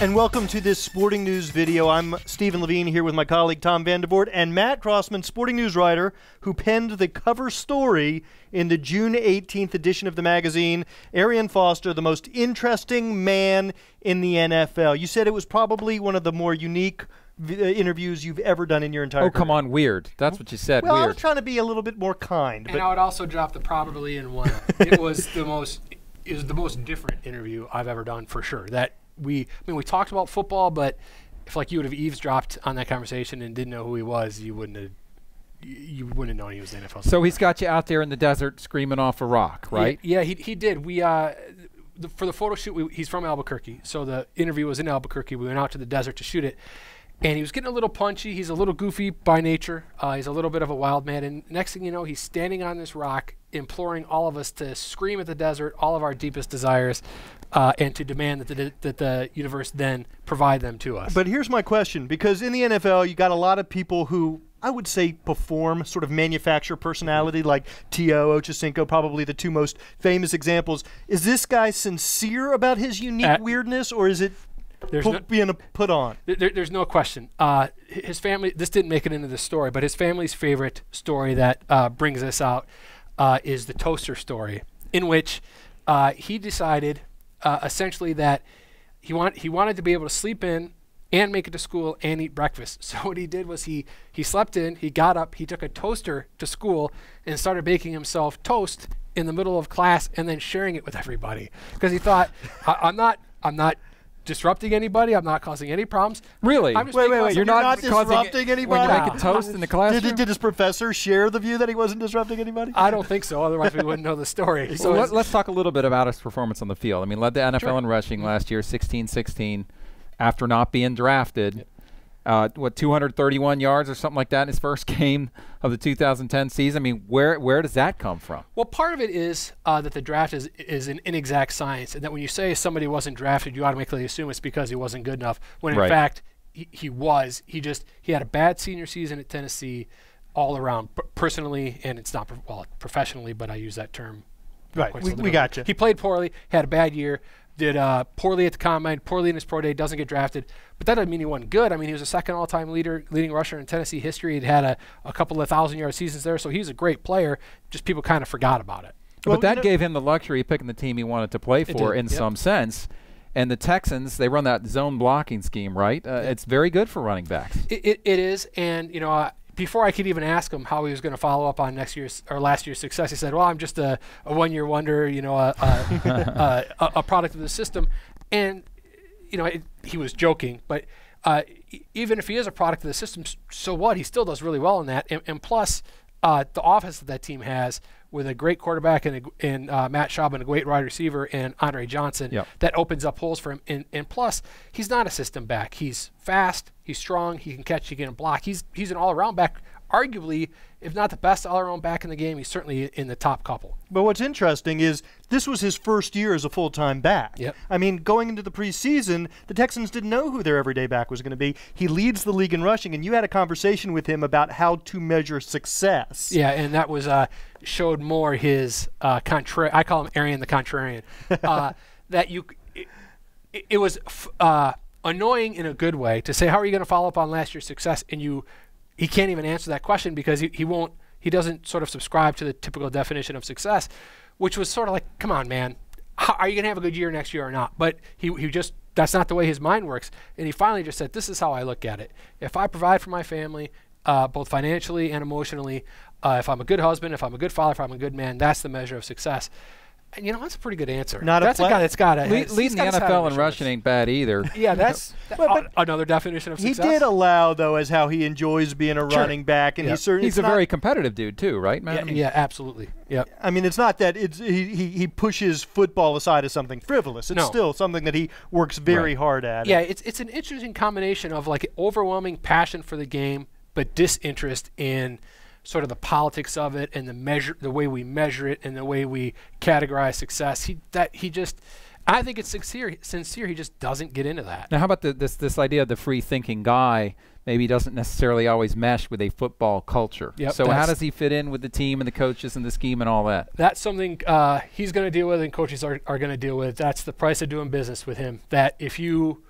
And welcome to this Sporting News video. I'm Steven Levine here with my colleague Tom Vandervoort and Matt Crossman, Sporting News writer, who penned the cover story in the June 18th edition of the magazine, Arian Foster, the most interesting man in the NFL. You said it was probably one of the more unique interviews you've ever done in your entire career. Oh, come on, weird. That's what you said, well, weird. I was trying to be a little bit more kind. And I would also drop the probably in one. It was the most different interview I've ever done, for sure. We talked about football, but if you would have eavesdropped on that conversation and didn't know who he was, you wouldn't have known he was the NFL. So he's got you out there in the desert screaming off a rock, right? Yeah, he did. We for the photo shoot, he's from Albuquerque, so the interview was in Albuquerque. We went out to the desert to shoot it, and he was getting a little punchy. He's a little goofy by nature. He's a little bit of a wild man, and next thing you know, he's standing on this rock, imploring all of us to scream at the desert all of our deepest desires, and to demand that the universe then provide them to us. But here's my question, because in the NFL, you got a lot of people who I would say perform, sort of manufacture personality, like T.O., Ochocinco, probably the two most famous examples. Is this guy sincere about his unique weirdness, or is it being put on? There's no question. His family, this didn't make it into the story, but his family's favorite story that brings this out is the toaster story, in which he decided essentially that he wanted to be able to sleep in and make it to school and eat breakfast. So what he did was he slept in, he got up, he took a toaster to school and started baking himself toast in the middle of class and then sharing it with everybody, because he thought, I'm not disrupting anybody. I'm not causing any problems. Really? Wait. You're not disrupting anybody? When you're making toast in the classroom? Did his professor share the view that he wasn't disrupting anybody? I don't think so. Otherwise, we wouldn't know the story. So let's talk a little bit about his performance on the field. I mean, led the NFL in rushing last year, 16-16, after not being drafted. 231 yards or something like that in his first game of the 2010 season. I mean, where does that come from? Well, part of it is that the draft is an inexact science, and that when you say somebody wasn't drafted, you automatically assume it's because he wasn't good enough, when in fact he was. He had a bad senior season at Tennessee all around, personally, and it's not professionally, but I use that term. Right, we got you. He played poorly, had a bad year, did poorly at the combine, poorly in his pro day, doesn't get drafted. But that doesn't mean he wasn't good. I mean, he was a second all-time leading rusher in Tennessee history. He'd had a couple of 1,000-yard seasons there, so he's a great player. Just people kind of forgot about it. Well, but that gave him the luxury of picking the team he wanted to play for in some sense. And the Texans, they run that zone blocking scheme, right? It's very good for running backs. It is, and before I could even ask him how he was going to follow up on last year's success, he said, "Well, I'm just a one-year wonder, a product of the system." And he was joking, but even if he is a product of the system, so what? He still does really well in that. And plus, the offense that team has, with a great quarterback and Matt Schaub and a great wide receiver and Andre Johnson, that opens up holes for him. And plus, he's not a system back. He's fast, he's strong, he can catch, he can block. He's an all-around back, arguably, if not the best all-around back in the game. He's certainly in the top couple. But what's interesting is this was his first year as a full-time back. Yep. I mean, going into the preseason, the Texans didn't know who their everyday back was going to be. He leads the league in rushing, and you had a conversation with him about how to measure success. Yeah, and that was showed more his I call him Arian the Contrarian. It was annoying in a good way to say, how are you going to follow up on last year's success? And he can't even answer that question, because he doesn't sort of subscribe to the typical definition of success, which was sort of like, come on, man, are you going to have a good year next year or not? But he just, that's not the way his mind works. And he finally just said, this is how I look at it. If I provide for my family, both financially and emotionally, if I'm a good husband, if I'm a good father, if I'm a good man, that's the measure of success. And that's a pretty good answer. That's a guy that's got it. Leading the NFL in rushing ain't bad either. Yeah, that's another definition of success. He did allow, though, as how he enjoys being a running back, and he's a very competitive dude too, right, man? Yeah, absolutely. Yeah. I mean, it's not that he pushes football aside as something frivolous. It's still something that he works very hard at. Yeah, it's an interesting combination of overwhelming passion for the game, but disinterest in sort of the politics of it and the way we measure it and the way we categorize success. I think it's sincere. He just doesn't get into that. Now, how about this idea of the free thinking guy? Maybe doesn't necessarily always mesh with a football culture. Yep, so how does he fit in with the team and the coaches and the scheme and all that? That's something he's going to deal with, and coaches are going to deal with. That's the price of doing business with him. That if you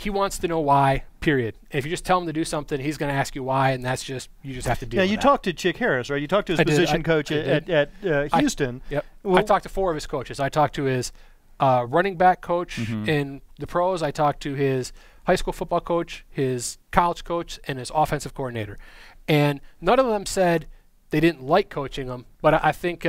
he wants to know why, period. If you just tell him to do something, he's going to ask you why, and that's just, you just have to deal with that. Now, you talked to Chick Harris, right? You talked to his position coach at Houston. Yep. Well, I talked to 4 of his coaches. I talked to his running back coach in the pros. I talked to his high school football coach, his college coach, and his offensive coordinator. And none of them said they didn't like coaching him, but I think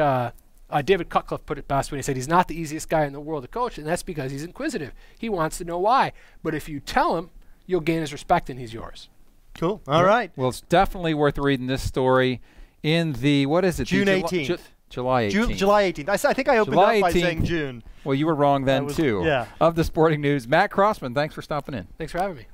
David Cutcliffe put it best when he said he's not the easiest guy in the world to coach, and that's because he's inquisitive. He wants to know why. But if you tell him, you'll gain his respect, and he's yours. Cool. All right. Well, it's definitely worth reading this story in the, what is it? June 18th. July 18th. July 18th. I think I opened July up by 18th. saying June. Well, you were wrong then, too. Yeah. Of the Sporting News, Matt Crossman, thanks for stopping in. Thanks for having me.